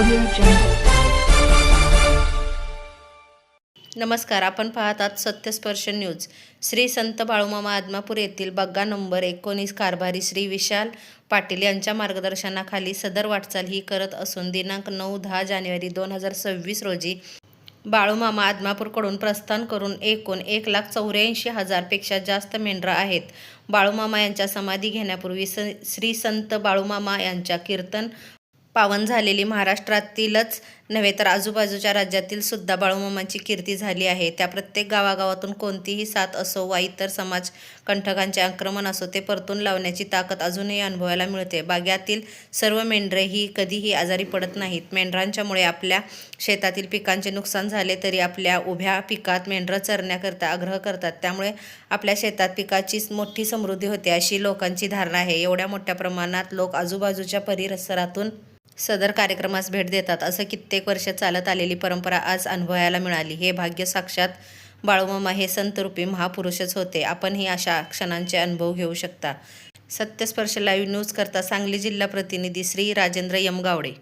Audio Jungle. नमस्कार, आपण पाहत आहात सत्यस्पर्श न्यूज. श्री संत बाळूमामा आदमापूर येथील बग्गा नंबर 19 कारभारी श्री विशाल पाटील यांच्या मार्गदर्शनाखाली सदर वाटचाल ही करत असून दिनांक 9-10 जानेवारी 2026 रोजी बाळूमामा आदमापूरकडून प्रस्थान करून एकूण 1,84,000 पेक्षा जास्त मेंढरं आहेत. बाळूमामा यांच्या समाधी घेण्यापूर्वी श्री संत बाळूमामा यांच्या कीर्तन पावन झालेली महाराष्ट्रातीलच नव्हे तर आजूबाजूच्या राज्यातील सुद्धा बाळूमामांची कीर्ती झाली आहे. त्या प्रत्येक गावागावातून कोणतीही साथ असो वा इतर समाज कंटकांचे आक्रमण असो ते परतून लावण्याची ताकद अजूनही अनुभवायला मिळते. बाग्यातील सर्व मेंढरे ही कधीही आजारी पडत नाहीत. मेंढरांच्यामुळे आपल्या शेतातील पिकांचे नुकसान झाले तरी आपल्या उभ्या पिकात मेंढरं चरण्याकरता आग्रह करतात. त्यामुळे आपल्या शेतात पिकाची मोठी समृद्धी होते अशी लोकांची धारणा आहे. एवढ्या मोठ्या प्रमाणात लोक आजूबाजूच्या परिसरातून सदर कार्यक्रमास भेट देतात. असं कित्येक वर्ष चालत आलेली परंपरा आज अनुभवायला मिळाली. हे भाग्य साक्षात बाळूमामा हे संतरूपी महापुरुषच होते. आपणही अशा क्षणांचे अनुभव घेऊ शकता. सत्यस्पर्श लाईव्ह न्यूज करता सांगली जिल्हा प्रतिनिधी श्री राजेंद्र यमगावडे.